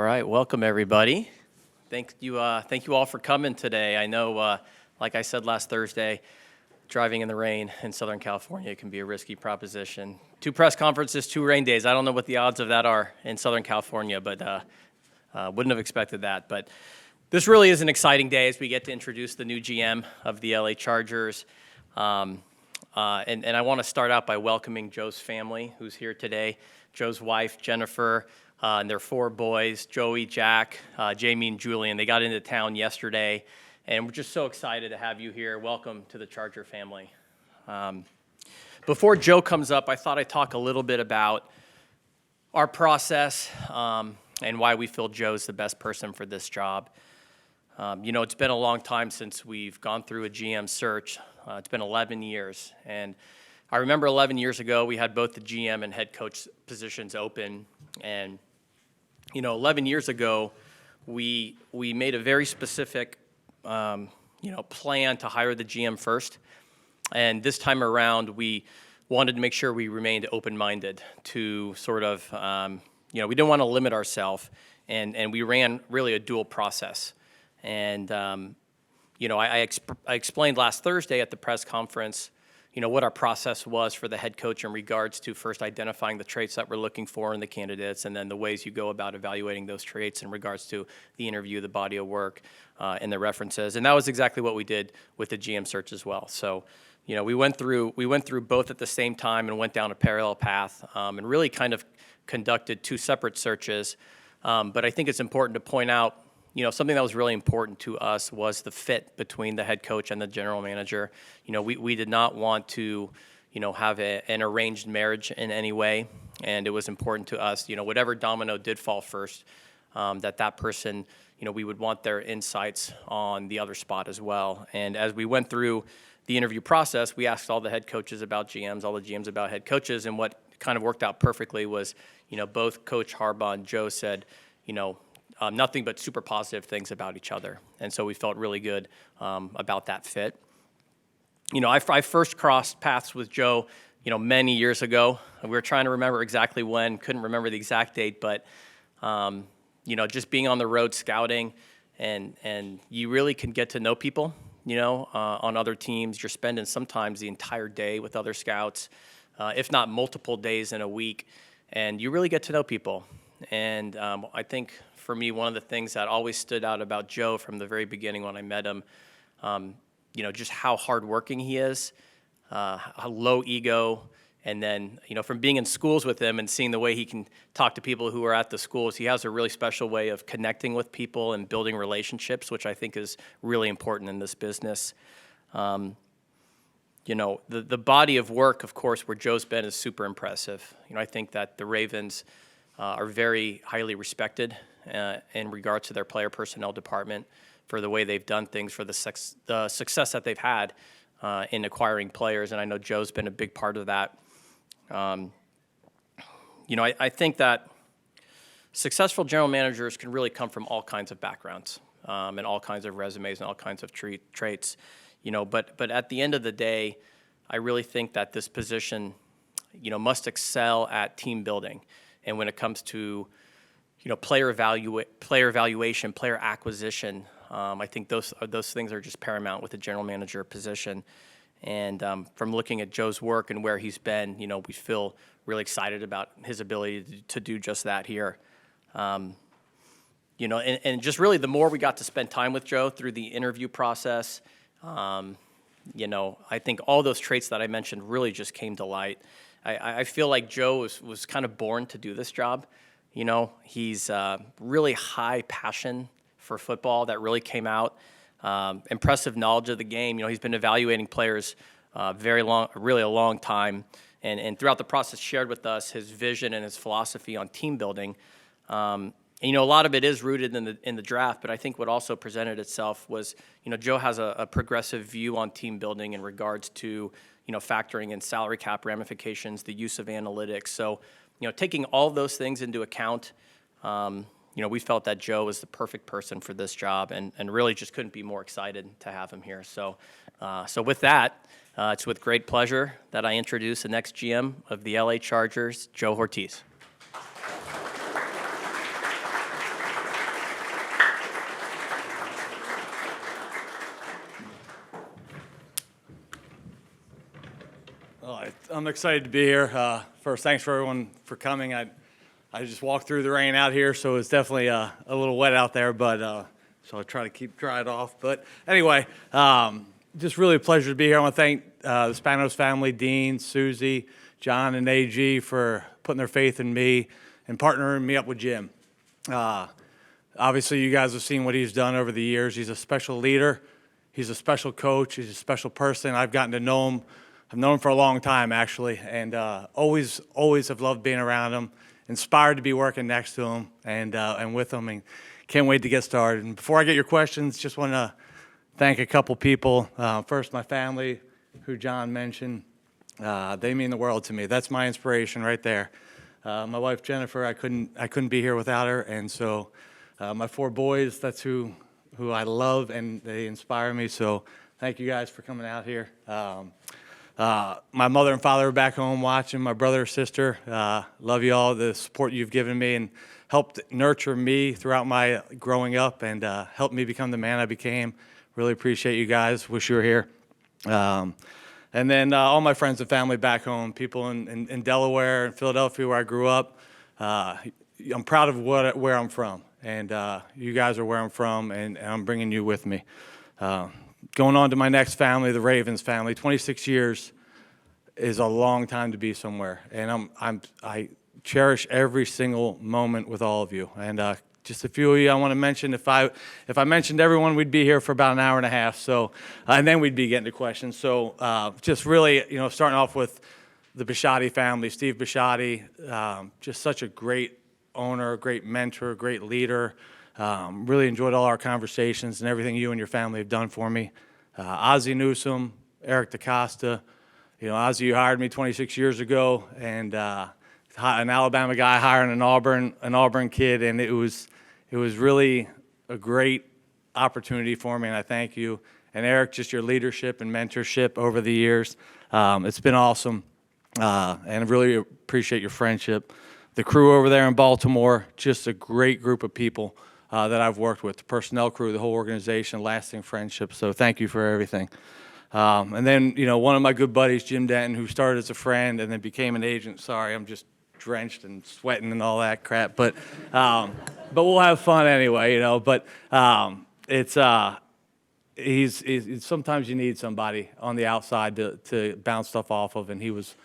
right, welcome everybody. Thank you all for coming today. I know, like I said last Thursday, driving in the rain in Southern California can be a risky proposition. 2 press conferences, 2 rain days. I don't know what the odds of that are in Southern California, but wouldn't have expected that. But this really is an exciting day as we get to introduce the new GM of the LA Chargers. And I want to start out by welcoming Joe's family, who's here today. Joe's wife, Jennifer, and their 4 boys, Joey, Jack, Jamie, and Julian. They got into town yesterday, and we're just so excited to have you here. Welcome to the Charger family. Before Joe comes up, I thought I'd talk a little bit about our process and why we feel Joe's the best person for this job. It's been a long time since we've gone through a GM search. It's been 11 years, and I remember 11 years ago, we had both the GM and head coach positions open, and 11 years ago, we made a very specific, plan to hire the GM first, and this time around, we wanted to make sure we remained open-minded to sort of, we didn't want to limit ourselves, and we ran really a dual process, and I explained last Thursday at the press conference, what our process was for the head coach in regards to first identifying the traits that we're looking for in the candidates, and then the ways you go about evaluating those traits in regards to the interview, the body of work, and the references. And that was exactly what we did with the GM search as well. So, we went through both at the same time and went down a parallel path, and really kind of conducted 2 separate searches. But I think it's important to point out, something that was really important to us was the fit between the head coach and the general manager. We did not want to, have an arranged marriage in any way, and it was important to us, whatever domino did fall first, that person, we would want their insights on the other spot as well. And as we went through the interview process, we asked all the head coaches about GMs, all the GMs about head coaches, and what kind of worked out perfectly was, both Coach Harbaugh and Joe said, nothing but super positive things about each other. And so we felt really good about that fit. I first crossed paths with Joe, many years ago. We were trying to remember exactly when, couldn't remember the exact date, but, just being on the road scouting and you really can get to know people, on other teams. You're spending sometimes the entire day with other scouts, if not multiple days in a week, and you really get to know people. And I think for me, one of the things that always stood out about Joe from the very beginning when I met him, just how hardworking he is, how low ego, and then, from being in schools with him and seeing the way he can talk to people who are at the schools, he has a really special way of connecting with people and building relationships, which I think is really important in this business. The body of work, of course, where Joe's been is super impressive. I think that the Ravens are very highly respected in regards to their player personnel department for the way they've done things, for the success that they've had in acquiring players, and I know Joe's been a big part of that. I think that successful general managers can really come from all kinds of backgrounds and all kinds of resumes and all kinds of traits, but at the end of the day, I really think that this position, must excel at team building. And when it comes to, player evaluation, player acquisition, I think those things are just paramount with the general manager position. And from looking at Joe's work and where he's been, we feel really excited about his ability to do just that here. And just really the more we got to spend time with Joe through the interview process, I think all those traits that I mentioned really just came to light. I feel like Joe was kind of born to do this job. He's really high passion for football that really came out. Impressive knowledge of the game. He's been evaluating players really a long time, and throughout the process shared with us his vision and his philosophy on team building. A lot of it is rooted in the draft, but I think what also presented itself was, Joe has a progressive view on team building in regards to, factoring in salary cap ramifications, the use of analytics. So, taking all of those things into account, we felt that Joe was the perfect person for this job, and really just couldn't be more excited to have him here. So with that, it's with great pleasure that I introduce the next GM of the LA Chargers, Joe Hortiz. I'm excited to be here. First, thanks for everyone for coming. I just walked through the rain out here, so it's definitely a little wet out there, but so I'll try to dry it off. But anyway, just really a pleasure to be here. I want to thank the Spanos family, Dean, Susie, John, and AG for putting their faith in me and partnering me up with Jim. Obviously, you guys have seen what he's done over the years. He's a special leader. He's a special coach. He's a special person. I've gotten to know him. I've known him for a long time, actually, and always have loved being around him. Inspired to be working next to him and with him, and can't wait to get started. And before I get your questions, just want to thank a couple people. First, my family, who John mentioned. They mean the world to me. That's my inspiration right there. My wife Jennifer, I couldn't be here without her, and so my 4 boys. That's who I love, and they inspire me. So thank you guys for coming out here. My mother and father are back home watching. My brother or sister, love you all. The support you've given me and helped nurture me throughout my growing up and helped me become the man I became. Really appreciate you guys. Wish you were here. And then all my friends and family back home, people in Delaware and Philadelphia where I grew up. I'm proud of where I'm from, and you guys are where I'm from, and I'm bringing you with me. Going on to my next family, the Ravens family. 26 years is a long time to be somewhere, and I cherish every single moment with all of you. And just a few of you I want to mention. If I mentioned everyone, we'd be here for about an hour and a half. So, and then we'd be getting to questions. So, just really, starting off with the Bisciotti family, Steve Bisciotti, just such a great owner, great mentor, great leader. Really enjoyed all our conversations and everything you and your family have done for me. Ozzie Newsome, Eric DaCosta. Ozzie, you hired me 26 years ago, and an Alabama guy hiring an Auburn kid, and it was really a great opportunity for me, and I thank you. And Eric, just your leadership and mentorship over the years. It's been awesome, and I really appreciate your friendship. The crew over there in Baltimore, just a great group of people that I've worked with, the personnel crew, the whole organization, lasting friendship. So thank you for everything. And then, one of my good buddies, Jim Denton, who started as a friend and then became an agent. Sorry, I'm just drenched and sweating and all that crap. But we'll have fun anyway, But it's he's sometimes you need somebody on the outside to bounce stuff off of, and he was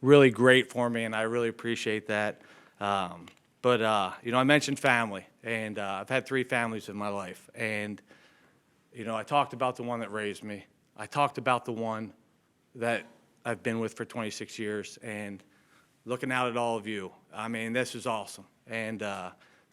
really great for me, and I really appreciate that. But I mentioned family, and I've had 3 families in my life. And, I talked about the one that raised me. I talked about the one that I've been with for 26 years. And looking out at all of you, I mean, this is awesome. And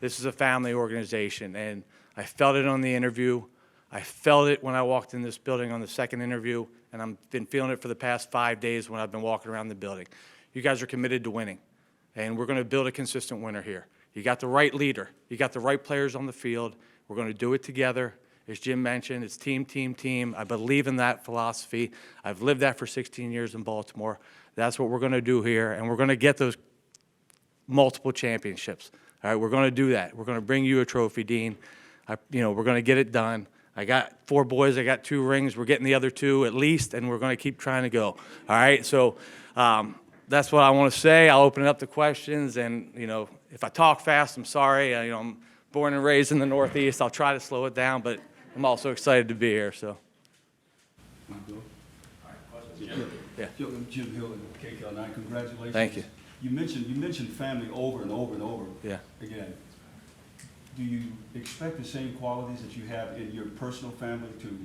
this is a family organization. And I felt it on the interview. I felt it when I walked in this building on the second interview. And I've been feeling it for the past 5 days when I've been walking around the building. You guys are committed to winning. And we're going to build a consistent winner here. You got the right leader. You got the right players on the field. We're going to do it together. As Jim mentioned, it's team, team, team. I believe in that philosophy. I've lived that for 16 years in Baltimore. That's what we're going to do here, and we're going to get those multiple championships. All right, we're going to do that. We're going to bring you a trophy, Dean. We're going to get it done. I got 4 boys. I got 2 rings. We're getting the other 2 at least, and we're going to keep trying to go. All right, so that's what I want to say. I'll open it up to questions, and if I talk fast, I'm sorry. I'm born and raised in the Northeast. I'll try to slow it down, but I'm also excited to be here. So. Yeah. Jim Hill and KK9, congratulations. Thank you. You mentioned family over and over and over. Yeah. Again, do you expect the same qualities that you have in your personal family to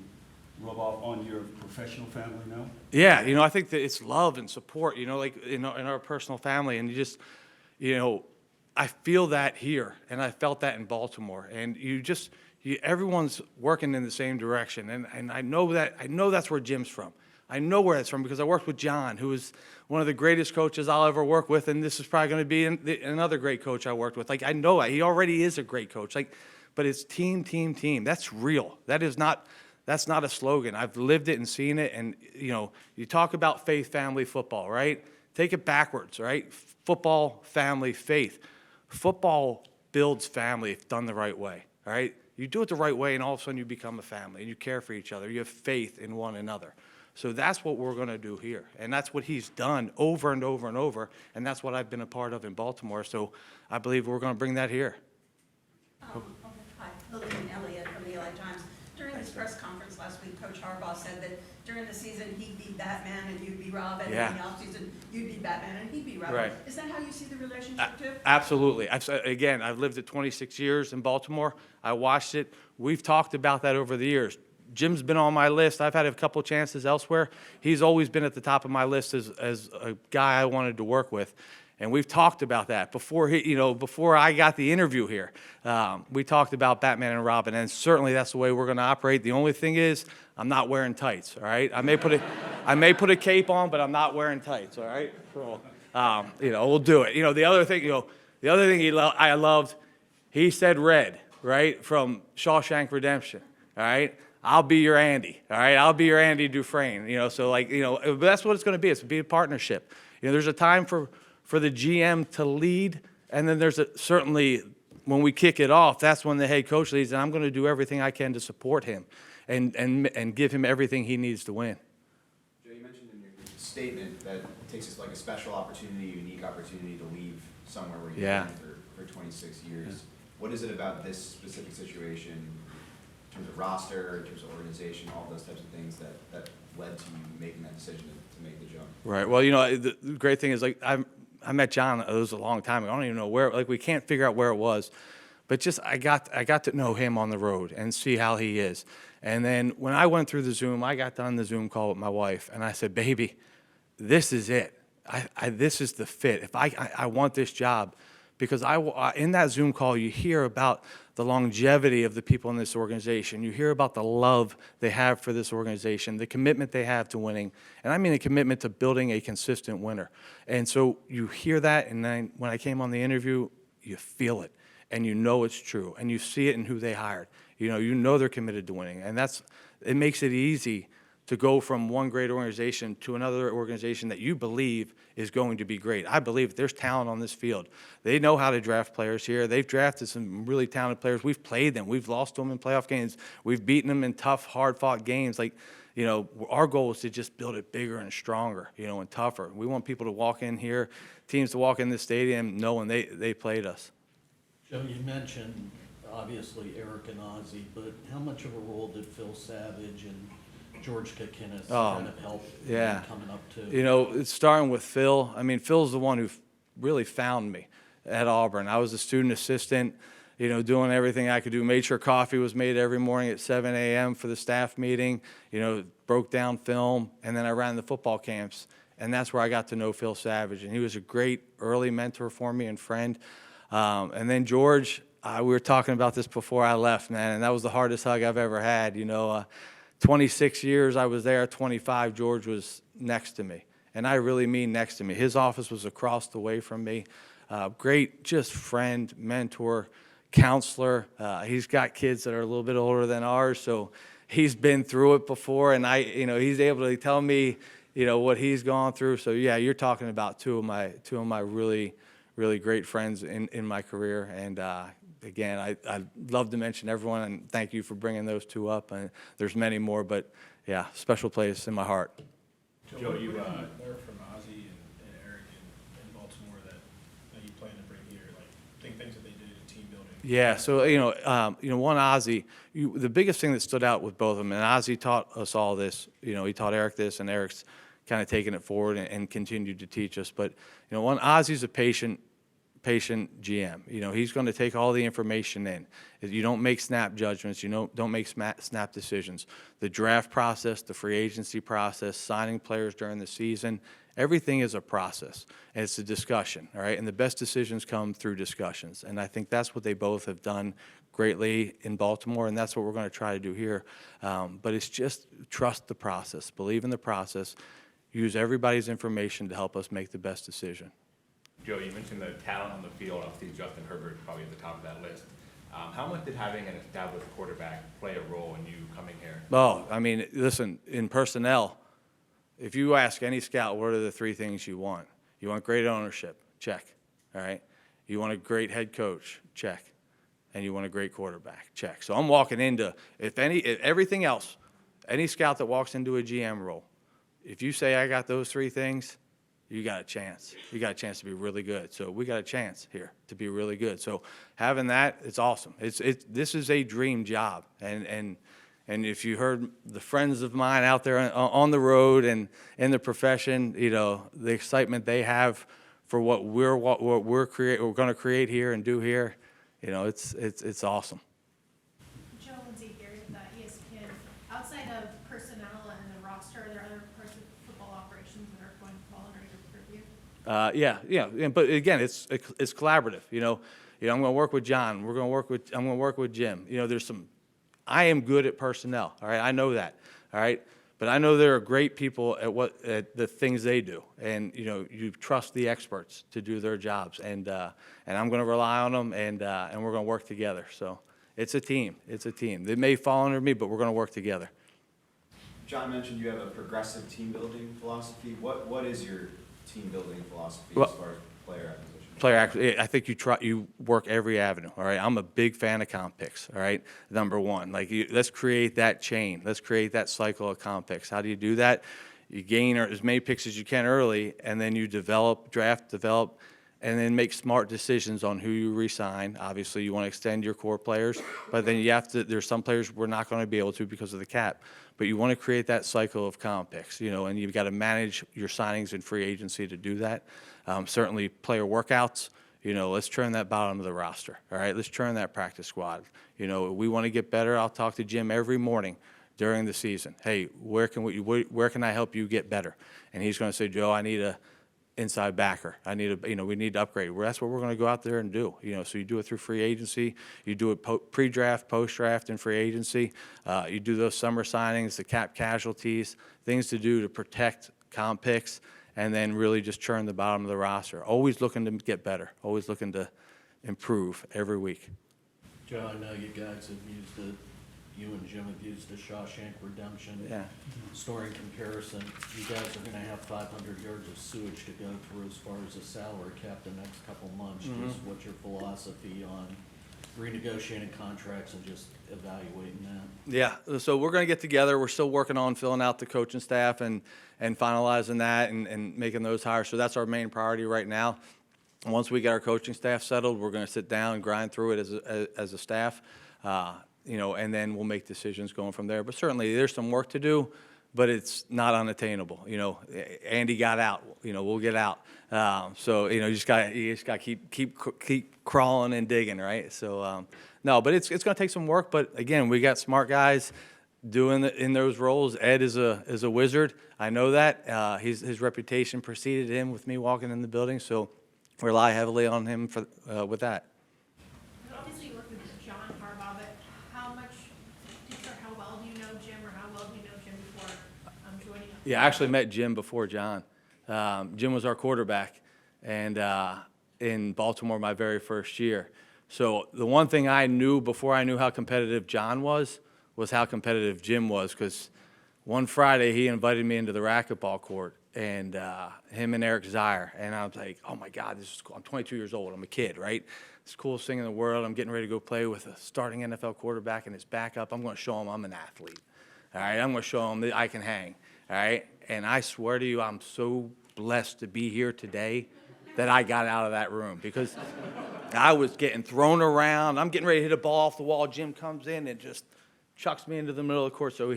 rub off on your professional family now? Yeah, I think that it's love and support, like in our personal family. And you just, I feel that here, and I felt that in Baltimore. And everyone's working in the same direction. And I know that's where Jim's from. I know where that's from because I worked with John, who is one of the greatest coaches I'll ever work with, and this is probably going to be another great coach I worked with. Like, I know he already is a great coach. But it's team, team, team. That's real. That's not a slogan. I've lived it and seen it. And you talk about faith, family, football, right? Take it backwards, right? Football, family, faith. Football builds family if done the right way, all right? You do it the right way, and all of a sudden you become a family, and you care for each other. You have faith in one another. So that's what we're going to do here. And that's what he's done over and over and over. And that's what I've been a part of in Baltimore. So I believe we're going to bring that here. Okay. Hi, Lillian Elliott from the LA Times. During this press conference last week, Coach Harbaugh said that during the season, he'd be Batman and you'd be Robin. Yeah. And in the offseason, you'd be Batman and he'd be Robin. Right. Is that how you see the relationship too? Absolutely. Again, I've lived it 26 years in Baltimore. I watched it. We've talked about that over the years. Jim's been on my list. I've had a couple chances elsewhere. He's always been at the top of my list as a guy I wanted to work with. And we've talked about that before before I got the interview here. We talked about Batman and Robin, and certainly that's the way we're going to operate. The only thing is, I'm not wearing tights. All right, I may put a cape on, but I'm not wearing tights. All right, so, we'll do it. The other thing, I loved, he said red, right, from Shawshank Redemption. All right. I'll be your Andy, all right? I'll be your Andy Dufresne, that's what it's going to be. It's going to be a partnership. There's a time for the GM to lead, and then there's certainly when we kick it off, that's when the head coach leads, and I'm going to do everything I can to support him and give him everything he needs to win. Joe, you mentioned in your statement that it takes us like a special opportunity, a unique opportunity to leave somewhere where you've been for 26 years. Yeah. What is it about this specific situation, in terms of roster, in terms of organization, all those types of things that led to you making that decision to make the jump? Right. Well, the great thing is, I met John, it was a long time ago. I don't even know where, we can't figure out where it was. But just I got to know him on the road and see how he is. And then when I went through the Zoom, I got done the Zoom call with my wife, and I said, baby, this is it. This is the fit. If I want this job. Because in that Zoom call, you hear about the longevity of the people in this organization. You hear about the love they have for this organization, the commitment they have to winning. And I mean a commitment to building a consistent winner. And so you hear that, and then when I came on the interview, you feel it. And you know it's true. And you see it in who they hired. You know they're committed to winning. And it makes it easy to go from one great organization to another organization that you believe is going to be great. I believe there's talent on this field. They know how to draft players here. They've drafted some really talented players. We've played them. We've lost them in playoff games. We've beaten them in tough, hard-fought games. Our goal is to just build it bigger and stronger, and tougher. We want people to walk in here, teams to walk in this stadium knowing they played us. Joe, you mentioned, obviously, Eric and Ozzie, but how much of a role did Phil Savage and George Kakinis kind of help coming up to? It's starting with Phil. I mean, Phil's the one who really found me at Auburn. I was a student assistant, doing everything I could do. Made sure coffee was made every morning at 7 a.m. for the staff meeting, broke down film, and then I ran the football camps. And that's where I got to know Phil Savage. And he was a great early mentor for me and friend. And then George, we were talking about this before I left, man, and that was the hardest hug I've ever had. 26 years I was there, 25, George was next to me. And I really mean next to me. His office was across the way from me. Great just friend, mentor, counselor. He's got kids that are a little bit older than ours, so he's been through it before, and he's able to tell me, what he's gone through. So yeah, you're talking about two of my really, really great friends in my career. And again, I'd love to mention everyone, and thank you for bringing those two up. And there's many more, but yeah, special place in my heart. Joe, you learned from Ozzie and Eric in Baltimore that you plan to bring here, things that they did in team building. Yeah, so one Ozzie, the biggest thing that stood out with both of them, and Ozzie taught us all this. He taught Eric this, and Eric's kind of taken it forward and continued to teach us. But one, Ozzie's a patient GM. He's going to take all the information in. You don't make snap judgments. You don't make snap decisions. The draft process, the free agency process, signing players during the season, everything is a process, and it's a discussion, all right? And the best decisions come through discussions, and I think that's what they both have done greatly in Baltimore, and that's what we're going to try to do here. But it's just trust the process, believe in the process, use everybody's information to help us make the best decision. Joe, you mentioned the talent on the field. Obviously, Justin Herbert probably at the top of that list. How much did having an established quarterback play a role in you coming here? Oh, I mean, listen, in personnel, if you ask any scout, what are the three things you want? You want great ownership, check, all right? You want a great head coach, check. And you want a great quarterback, check. So I'm walking into, if everything else, any scout that walks into a GM role, if you say I got those 3 things, you got a chance. You got a chance to be really good. So we got a chance here to be really good. So having that, it's awesome. This is a dream job. And if you heard the friends of mine out there on the road and in the profession, you know, the excitement they have for what we're going to create here and do here, you know, it's awesome. Joe and Zeke here with ESPN. Outside of personnel and the roster, are there other parts of football operations that are going to fall under your purview? Yeah. But again, it's collaborative. You know, I'm going to work with John. I'm going to work with Jim. You know, I am good at personnel. All right, I know that. All right, but I know there are great people at the things they do, and you know, you trust the experts to do their jobs, and I'm going to rely on them, and we're going to work together. So it's a team. It's a team. They may fall under me, but we're going to work together. John mentioned you have a progressive team building philosophy. What is your team building philosophy Well, as far as player acquisition? I think you work every avenue. All right, I'm a big fan of comp picks. All right, number one, let's create that chain. Let's create that cycle of comp picks. How do you do that? You gain as many picks as you can early, and then you draft, and then make smart decisions on who you re-sign. Obviously, you want to extend your core players, but then there's some players we're not going to be able to because of the cap. But you want to create that cycle of comp picks, you know, and you've got to manage your signings and free agency to do that. Certainly player workouts, you know, let's turn that bottom of the roster, all right? Let's turn that practice squad. You know, we want to get better. I'll talk to Jim every morning during the season. Hey, where can I help you get better? And he's going to say, Joe, I need a inside backer. We need to upgrade. Well, that's what we're going to go out there and do. You know, so you do it through free agency. You do it pre-draft, post-draft, and free agency. You do those summer signings, the cap casualties, things to do to protect comp picks, and then really just churn the bottom of the roster. Always looking to get better. Always looking to improve every week. Joe, I know you guys have used you and Jim have used the Shawshank Redemption story in comparison. You guys are going to have 500 yards of sewage to go through as far as the salary cap the next couple months. Just what's your philosophy on renegotiating contracts and just evaluating that? Yeah, so we're going to get together. We're still working on filling out the coaching staff and finalizing that and making those hires. So that's our main priority right now. Once we get our coaching staff settled, we're going to sit down and grind through it as a staff. You know, and then we'll make decisions going from there. But certainly there's some work to do, but it's not unattainable. You know, Andy got out. You know, we'll get out. So you know, you just got to keep crawling and digging, right? So no, but it's going to take some work. But again, we got smart guys doing in those roles. Ed is a wizard. I know that. His reputation preceded him with me walking in the building. So rely heavily on him with that. Obviously, you work with John Harbaugh, but how well do you know Jim, or how well do you know Jim before joining up? Yeah, I actually met Jim before John. Jim was our quarterback, and in Baltimore my very first year. So the one thing I knew before I knew how competitive John was how competitive Jim was, because one Friday he invited me into the racquetball court, and him and Eric Zier, and I was like, oh my God, this is cool. I'm 22 years old. I'm a kid, right? It's the coolest thing in the world. I'm getting ready to go play with a starting NFL quarterback and his backup. I'm going to show him I'm an athlete. All right, I'm going to show him that I can hang. All right, and I swear to you, I'm so blessed to be here today that I got out of that room, because I was getting thrown around. I'm getting ready to hit a ball off the wall. Jim comes in and just chucks me into the middle of the court. So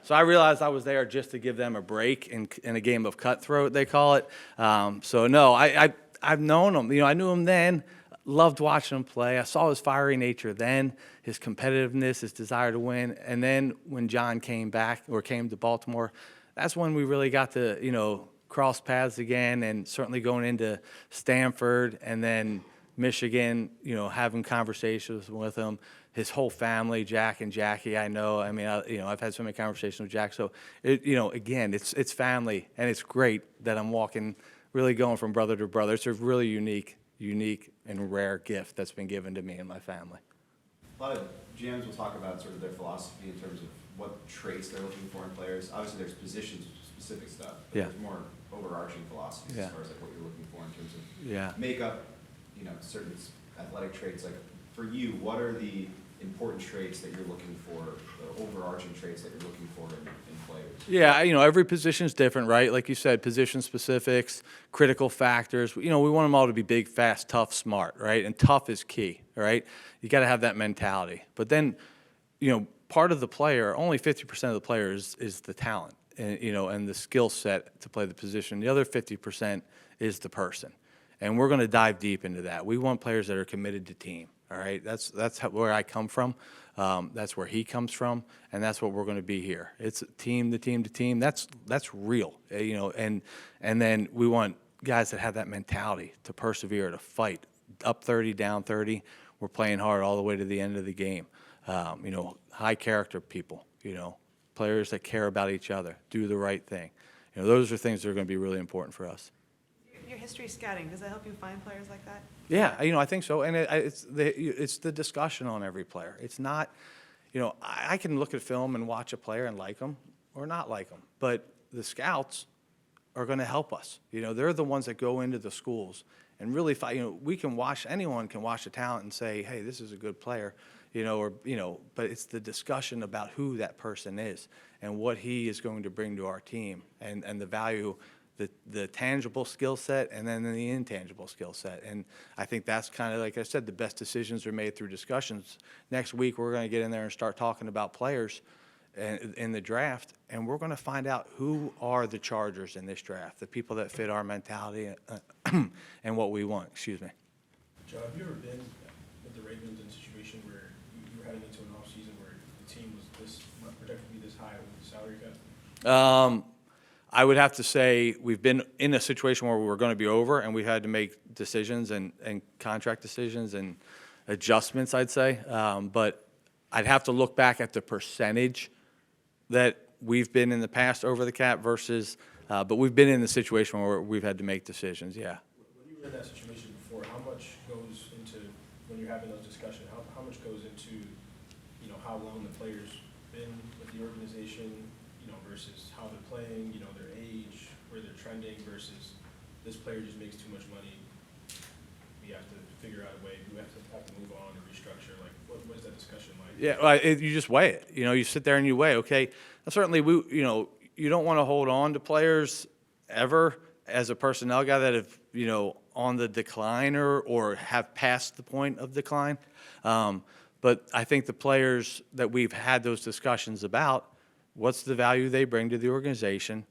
so I realized I was there just to give them a break in a game of cutthroat, they call it. So no, I've known him. You know, I knew him then. Loved watching him play. I saw his fiery nature then, his competitiveness, his desire to win. And then when John came to Baltimore, that's when we really got to, you know, cross paths again, and certainly going into Stanford and then Michigan, you know, having conversations with him. His whole family, Jack and Jackie, I know. I mean, I've had so many conversations with Jack. So, again, it's family, and it's great that I'm really going from brother to brother. It's a really unique and rare gift that's been given to me and my family. A lot of GMs will talk about sort of their philosophy in terms of what traits they're looking for in players. Obviously, there's position-specific stuff, but there's more overarching philosophies as far as like what you're looking for in terms of makeup, you know, certain athletic traits. Like for you, what are the important traits that you're looking for, the overarching traits that you're looking for in players? Yeah, every position's different, right? Like you said, position specifics, critical factors. We want them all to be big, fast, tough, smart, right? And tough is key, right? You got to have that mentality. But then, part of the player, only 50% of the player is the talent, and the skill set to play the position. The other 50% is the person. And we're going to dive deep into that. We want players that are committed to team. All right, that's where I come from. That's where he comes from, and that's what we're going to be here. It's team to team to team. That's real, And then we want guys that have that mentality to persevere, to fight. Up 30, down 30. We're playing hard all the way to the end of the game. High character people. Players that care about each other, do the right thing. Those are things that are going to be really important for us. Your history scouting, does that help you find players like that? Yeah, I think so, and it's the discussion on every player. It's not, I can look at film and watch a player and like them or not like them, but the scouts are going to help us. They're the ones that go into the schools and really fight. Anyone can watch a talent and say, hey, this is a good player, but it's the discussion about who that person is and what he is going to bring to our team and the value. The tangible skill set and then the intangible skill set. And I think that's kind of, like I said, the best decisions are made through discussions. Next week, we're going to get in there and start talking about players in the draft, and we're going to find out who are the Chargers in this draft, the people that fit our mentality and what we want. Excuse me. Joe, have you ever been with the Ravens in a situation where you were heading into an offseason where the team was projected to be this high with the salary cut? I would have to say we've been in a situation where we were going to be over, and we had to make decisions and contract decisions and adjustments, I'd say. But I'd have to look back at the percentage that we've been in the past over the cap versus, but we've been in the situation where we've had to make decisions, yeah. When you were in that situation before, how much goes into, when you're having those discussions, how much goes into, how long the player's been with the organization, versus how they're playing, their age, where they're trending, versus this player just makes too much money. We have to figure out a way. We have to move on and restructure. Like, what is that discussion like? Yeah, you just weigh it. You sit there and you weigh. Okay, certainly you don't want to hold on to players ever as a personnel guy that have on the decline or have passed the point of decline. But I think the players that we've had those discussions about. What's the value they bring to the organization,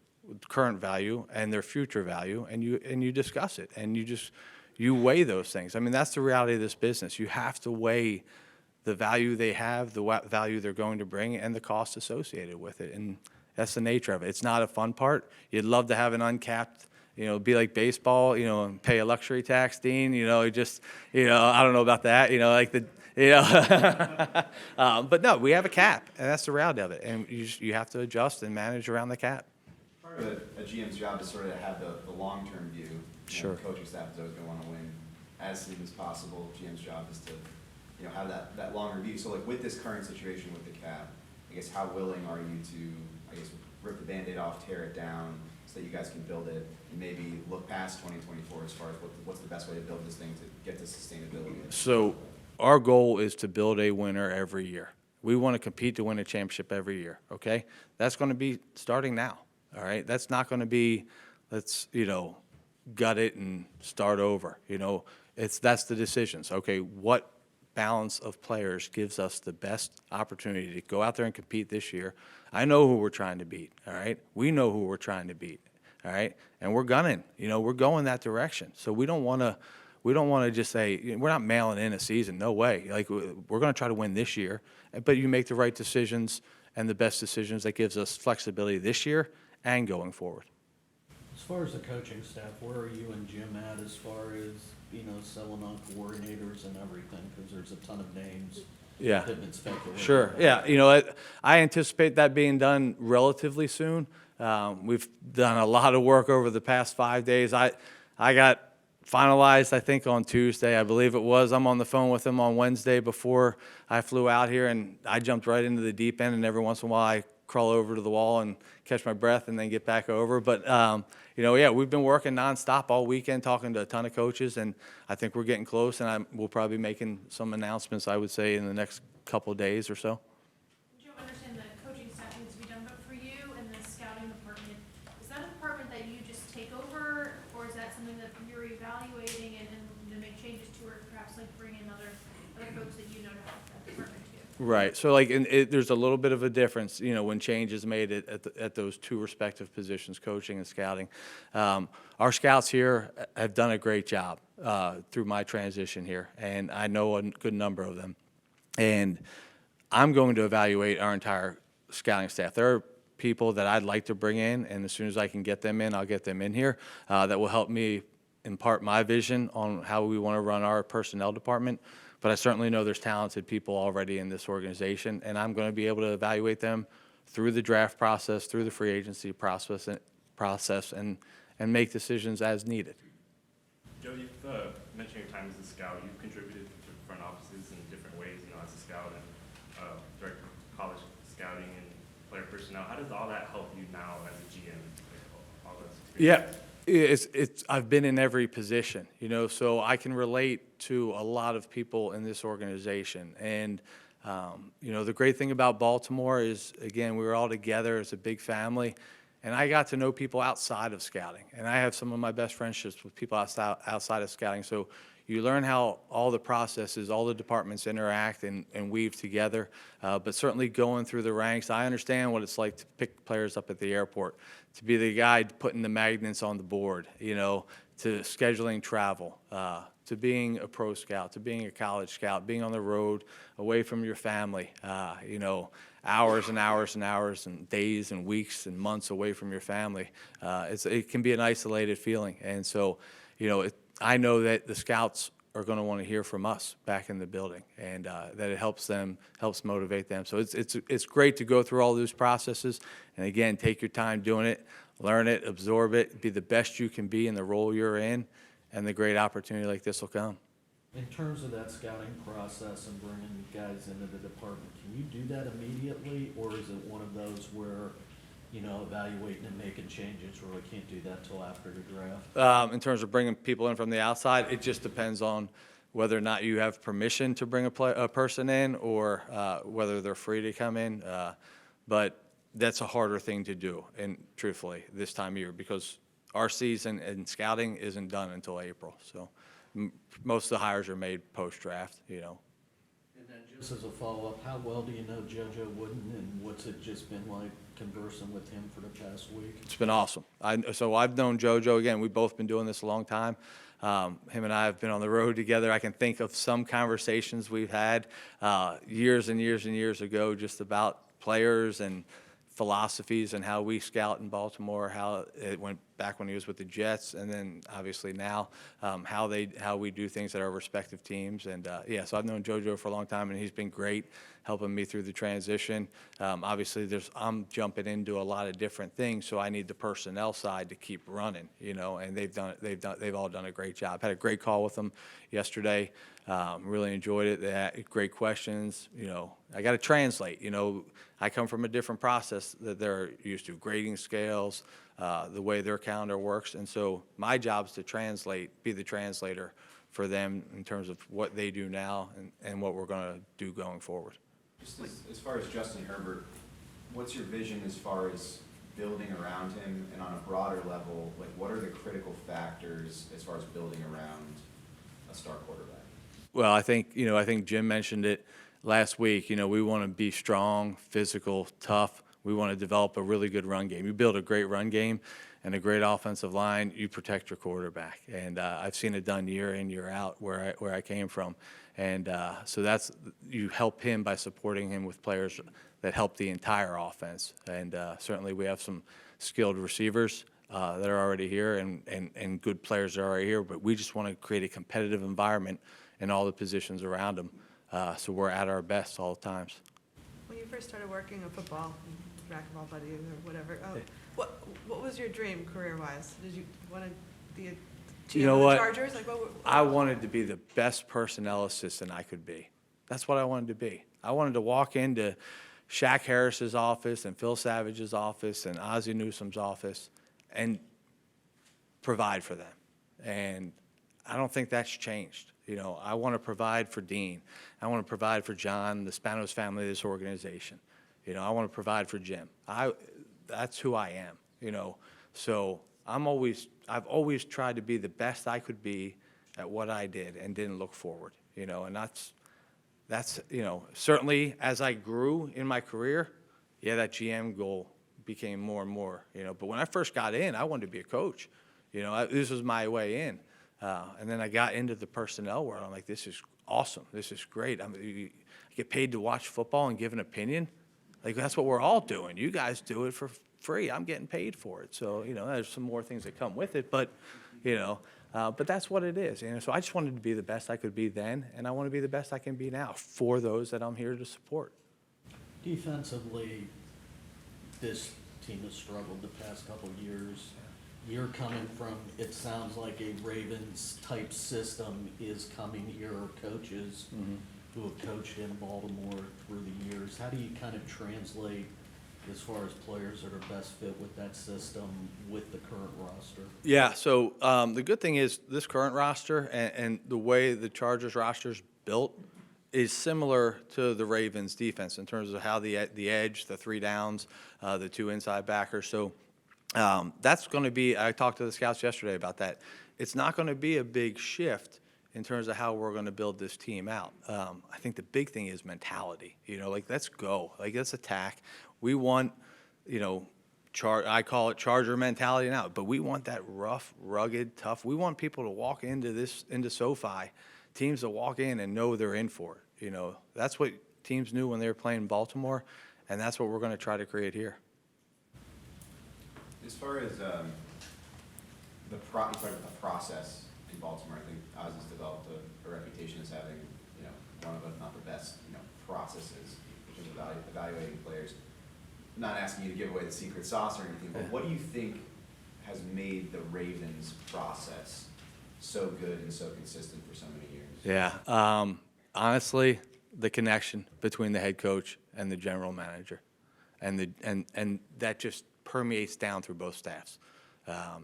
current value and their future value, and you discuss it, and you weigh those things. I mean, that's the reality of this business. You have to weigh the value they have, the value they're going to bring, and the cost associated with it, and that's the nature of it. It's not a fun part. You'd love to have an uncapped, be like baseball, and pay a luxury tax, Dean. I don't know about that. But no, we have a cap, and that's the reality of it, and you have to adjust and manage around the cap. Part of a GM's job is sort of to have the long-term view. Sure. The coaching staff is always going to want to win as soon as possible. GM's job is to, have that longer view. So, like with this current situation with the cap, I guess how willing are you to, rip the Band-Aid off, tear it down, so that you guys can build it, and maybe look past 2024 as far as what's the best way to build this thing to get to sustainability? So our goal is to build a winner every year. We want to compete to win a championship every year, okay? That's going to be starting now, all right? That's not going to be, let's, gut it and start over, That's the decisions, okay? What balance of players gives us the best opportunity to go out there and compete this year? I know who we're trying to beat, all right? We know who we're trying to beat, all right? And we're gunning, we're going that direction. So we don't want to just say, we're not mailing in a season, no way. Like, we're going to try to win this year, but you make the right decisions and the best decisions that gives us flexibility this year and going forward. As far as the coaching staff, where are you and Jim at as far as, selling on coordinators and everything? Because there's a ton of names Yeah. that have been speculated. Sure, yeah, I anticipate that being done relatively soon. We've done a lot of work over the past 5 days. I got finalized, I think, on Tuesday, I believe it was. I'm on the phone with him on Wednesday before I flew out here, and I jumped right into the deep end, and every once in a while I crawl over to the wall and catch my breath and then get back over. But, yeah, we've been working nonstop all weekend, talking to a ton of coaches, and I think we're getting close, and we'll probably be making some announcements, I would say, in the next couple days or so. Joe, I understand that coaching staff needs to be done, but for you and the scouting department, is that a department that you just take over, or is that something that you're evaluating and to make changes to, or perhaps like bring in other folks that you know to help that department too? Right. So like, there's a little bit of a difference, when change is made at those two respective positions, coaching and scouting. Our scouts here have done a great job through my transition here, and I know a good number of them. And I'm going to evaluate our entire scouting staff. There are people that I'd like to bring in, and as soon as I can get them in, I'll get them in here. That will help me impart my vision on how we want to run our personnel department. But I certainly know there's talented people already in this organization, and I'm going to be able to evaluate them through the draft process, through the free agency process, and make decisions as needed. Joe, you've mentioned your time as a scout. You've contributed to front offices in different ways, as a scout and director of college scouting and player personnel. How does all that help you now as a GM? All those experiences? Yeah, I've been in every position, so I can relate to a lot of people in this organization. And, the great thing about Baltimore is, again, we were all together as a big family, and I got to know people outside of scouting. And I have some of my best friendships with people outside of scouting. So you learn how all the processes, all the departments interact and weave together. But certainly going through the ranks, I understand what it's like to pick players up at the airport, to be the guy putting the magnets on the board, to scheduling travel, to being a pro scout, to being a college scout, being on the road, away from your family, hours and hours and hours and days and weeks and months away from your family. It can be an isolated feeling. And so, I know that the scouts are going to want to hear from us back in the building, and that it helps motivate them. So it's great to go through all those processes, and again, take your time doing it, learn it, absorb it, be the best you can be in the role you're in, and the great opportunity like this will come. In terms of that scouting process and bringing guys into the department, can you do that immediately, or is it one of those where, evaluating and making changes, really can't do that till after the draft? In terms of bringing people in from the outside, it just depends on whether or not you have permission to bring a person in, or whether they're free to come in. But that's a harder thing to do, and truthfully, this time of year, because our season in scouting isn't done until April. So most of the hires are made post-draft, And then just as a follow-up, how well do you know JoJo Wooden, and what's it just been like conversing with him for the past week? It's been awesome. So I've known JoJo, again, we've both been doing this a long time. Him and I have been on the road together. I can think of some conversations we've had years and years and years ago just about players and philosophies and how we scout in Baltimore, how it went back when he was with the Jets, and then obviously now how we do things at our respective teams. And so I've known JoJo for a long time, and he's been great helping me through the transition. Obviously, I'm jumping into a lot of different things, so I need the personnel side to keep running, and they've all done a great job. Had a great call with them yesterday. Really enjoyed it. They had great questions. I got to translate. I come from a different process that they're used to, grading scales, the way their calendar works. And so my job is to be the translator for them in terms of what they do now and what we're going to do going forward. Just as far as Justin Herbert, what's your vision as far as building around him, and on a broader level, like what are the critical factors as far as building around a star quarterback? Well, I think Jim mentioned it last week. We want to be strong, physical, tough. We want to develop a really good run game. You build a great run game and a great offensive line, you protect your quarterback. And I've seen it done year in, year out where I came from. And so you help him by supporting him with players that help the entire offense. And certainly we have some skilled receivers that are already here and good players that are already here, but we just want to create a competitive environment in all the positions around them, so we're at our best all the times. When you first started working in football, racquetball buddy or whatever, what was your dream career-wise? Did you want to be a GM of the Chargers? I wanted to be the best personnel assistant I could be. That's what I wanted to be. I wanted to walk into Shaq Harris's office and Phil Savage's office and Ozzie Newsome's office and provide for them. And I don't think that's changed. You know, I want to provide for Dean. I want to provide for John, the Spanos family, this organization. You know, I want to provide for Jim. That's who I am, you know. So I've always tried to be the best I could be at what I did and didn't look forward, you know, and that's, you know, certainly as I grew in my career, yeah, that GM goal became more and more, you know. But when I first got in, I wanted to be a coach. You know, this was my way in. And then I got into the personnel world. I'm like, this is awesome. This is great. I get paid to watch football and give an opinion. Like, that's what we're all doing. You guys do it for free. I'm getting paid for it. So, you know, there's some more things that come with it. But, you know, but that's what it is. You know, so I just wanted to be the best I could be then, and I want to be the best I can be now for those that I'm here to support. Defensively, this team has struggled the past couple of years. You're coming from, it sounds like a Ravens-type system is coming here, or coaches who have coached in Baltimore through the years. How do you kind of translate as far as players that are best fit with that system with the current roster? Yeah, so the good thing is this current roster and the way the Chargers roster is built is similar to the Ravens defense in terms of how the edge, the 3 downs, the 2 inside backers. So that's going to be, I talked to the scouts yesterday about that. It's not going to be a big shift in terms of how we're going to build this team out. I think the big thing is mentality. You know, like, let's go. Like, let's attack. We want, you know, I call it Charger mentality now, but we want that rough, rugged, tough. We want people to walk into SoFi, teams to walk in and know they're in for it. You know, that's what teams knew when they were playing in Baltimore, and that's what we're going to try to create here. As far as the process in Baltimore, I think Oz has developed a reputation as having, you know, one of, if not the best, you know, processes in terms of evaluating players. I'm not asking you to give away the secret sauce or anything, but what do you think has made the Ravens process so good and so consistent for so many years? Yeah, honestly, the connection between the head coach and the general manager, and that just permeates down through both staffs.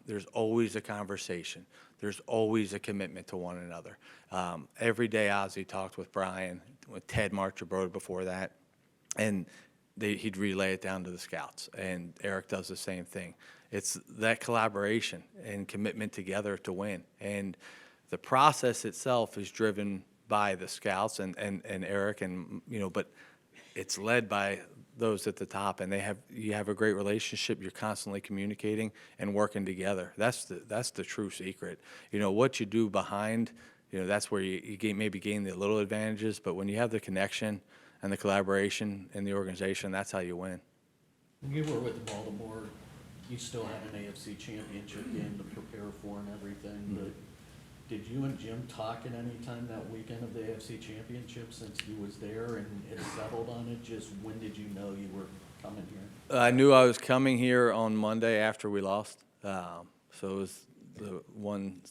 There's always a conversation. There's always a commitment to one another. Every day Ozzie talked with Brian, with Ted Marchibroda before that, and he'd relay it down to the scouts. And Eric does the same thing. It's that collaboration and commitment together to win. And the process itself is driven by the scouts and Eric, and, you know, but it's led by those at the top, and you have a great relationship. You're constantly communicating and working together. That's the true secret. You know, what you do behind, you know, that's where you maybe gain the little advantages, but when you have the connection and the collaboration in the organization, that's how you win. When you were with Baltimore, you still had an AFC championship game to prepare for and everything, but did you and Jim talk at any time that weekend of the AFC Championship since he was there and it settled on it? Just when did you know you were coming here? I knew I was coming here on Monday after we lost. So it was the one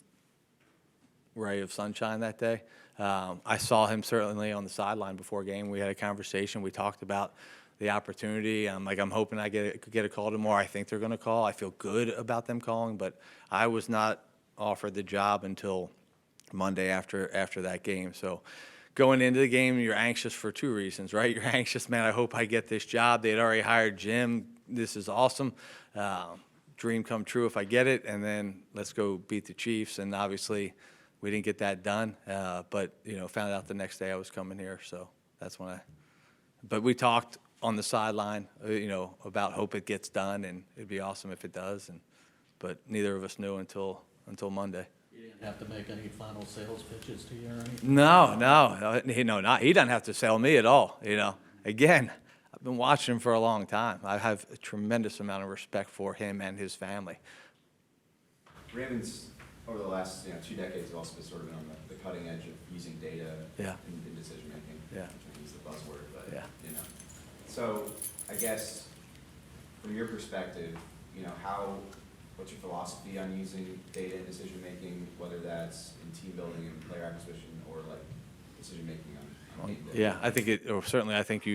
ray of sunshine that day. I saw him certainly on the sideline before game. We had a conversation. We talked about the opportunity. I'm hoping I get a call tomorrow. I think they're going to call. I feel good about them calling, but I was not offered the job until Monday after that game. So going into the game, you're anxious for 2 reasons, right? You're anxious, man, I hope I get this job. They had already hired Jim. This is awesome. Dream come true if I get it, and then let's go beat the Chiefs. And obviously we didn't get that done, but, you know, found out the next day I was coming here. So that's when but we talked on the sideline, you know, about hope it gets done, and it'd be awesome if it does. But neither of us knew until Monday. You didn't have to make any final sales pitches to you or anything? No, he doesn't have to sell me at all. You know, again, I've been watching him for a long time. I have a tremendous amount of respect for him and his family. Ravens, over the last 2 decades, have also been sort of on the cutting edge of using data in decision making. Yeah. I'm trying to use the buzzword, but Yeah. you know. So I guess from your perspective, you know, what's your philosophy on using data in decision making, whether that's in team building and player acquisition or like decision making on game day? Yeah, I think I think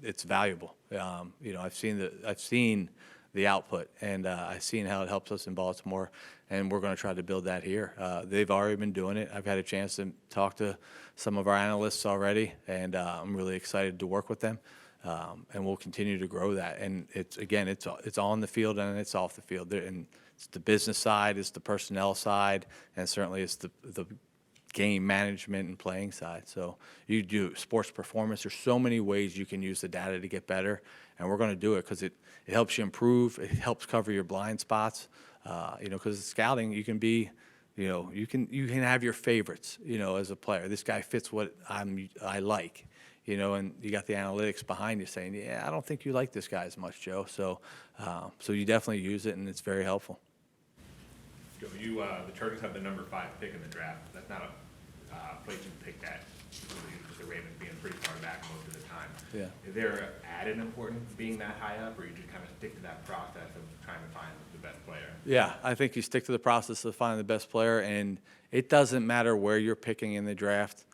it's valuable. You know, I've seen the output. And I've seen how it helps us in Baltimore, and we're going to try to build that here. They've already been doing it. I've had a chance to talk to some of our analysts already, and I'm really excited to work with them. And we'll continue to grow that. And it's on the field and it's off the field. And it's the business side, it's the personnel side, and certainly it's the game management and playing side. So you do sports performance. There's so many ways you can use the data to get better, and we're going to do it because it helps you improve. It helps cover your blind spots. Because scouting, you can be, you can have your favorites. As a player, this guy fits what I like. And you got the analytics behind you saying, yeah, I don't think you like this guy as much, Joe. So you definitely use it, and it's very helpful. Joe, the Chargers have the number 5 pick in the draft. That's not a place you pick that. With the Ravens being pretty far back most of the time. Yeah. Is there added importance being that high up, or you just kind of stick to that process of trying to find the best player? Yeah, I think you stick to the process of finding the best player, and it doesn't matter where you're picking in the draft.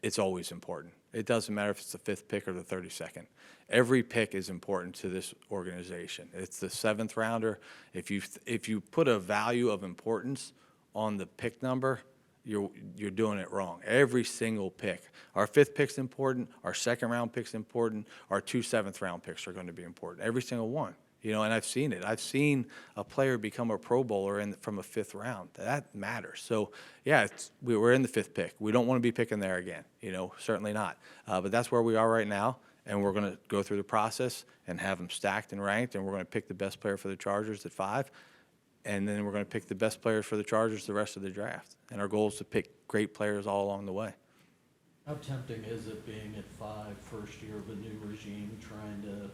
It's always important. It doesn't matter if it's the 5th pick or the 32nd. Every pick is important to this organization. It's the 7th rounder. If you put a value of importance on the pick number, you're doing it wrong. Every single pick. Our 5th pick's important. Our 2nd round pick's important. Our 2 7th round picks are going to be important. Every single one. And I've seen it. I've seen a player become a Pro Bowler from a 5th round. That matters. So, yeah, we're in the 5th pick. We don't want to be picking there again. Certainly not. But that's where we are right now, and we're going to go through the process and have them stacked and ranked, and we're going to pick the best player for the Chargers at 5, and then we're going to pick the best players for the Chargers the rest of the draft. And our goal is to pick great players all along the way. How tempting is it being at 5, first year of a new regime, trying to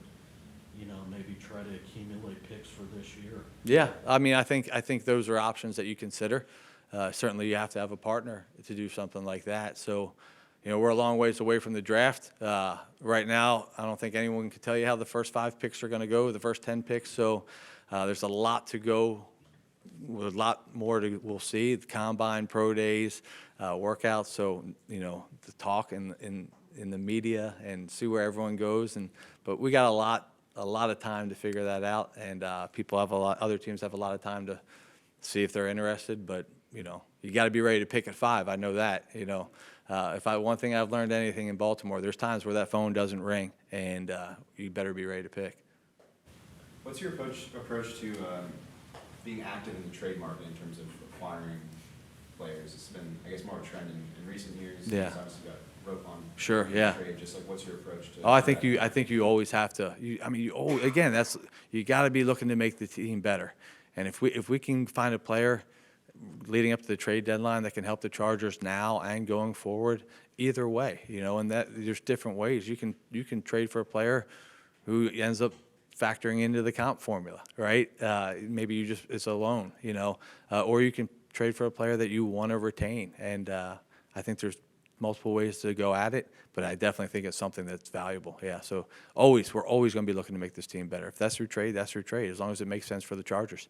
maybe try to accumulate picks for this year? Yeah, I think those are options that you consider. Certainly, you have to have a partner to do something like that. So, we're a long ways away from the draft. Right now, I don't think anyone can tell you how the first 5 picks are going to go, the first 10 picks. So, there's a lot to go. A lot more we'll see. The combine, pro days, workouts. So, the talk in the media and see where everyone goes. But we got a lot of time to figure that out, and other teams have a lot of time to see if they're interested. But you got to be ready to pick at 5. I know that. One thing I've learned anything in Baltimore, there's times where that phone doesn't ring, and you better be ready to pick. What's your approach to being active in the trade market in terms of acquiring players? It's been, I guess, more of a trend in recent years. Yeah. It's obviously got rope on. Sure, yeah. Trade. Just like, what's your approach to? Oh, I think you always have to. You got to be looking to make the team better. And if we can find a player leading up to the trade deadline that can help the Chargers now and going forward, either way, and that there's different ways you can trade for a player who ends up factoring into the comp formula, right? Maybe it's a loan, or you can trade for a player that you want to retain. And I think there's multiple ways to go at it, but I definitely think it's something that's valuable. Yeah, so we're always going to be looking to make this team better. If that's through trade, that's through trade, as long as it makes sense for the Chargers.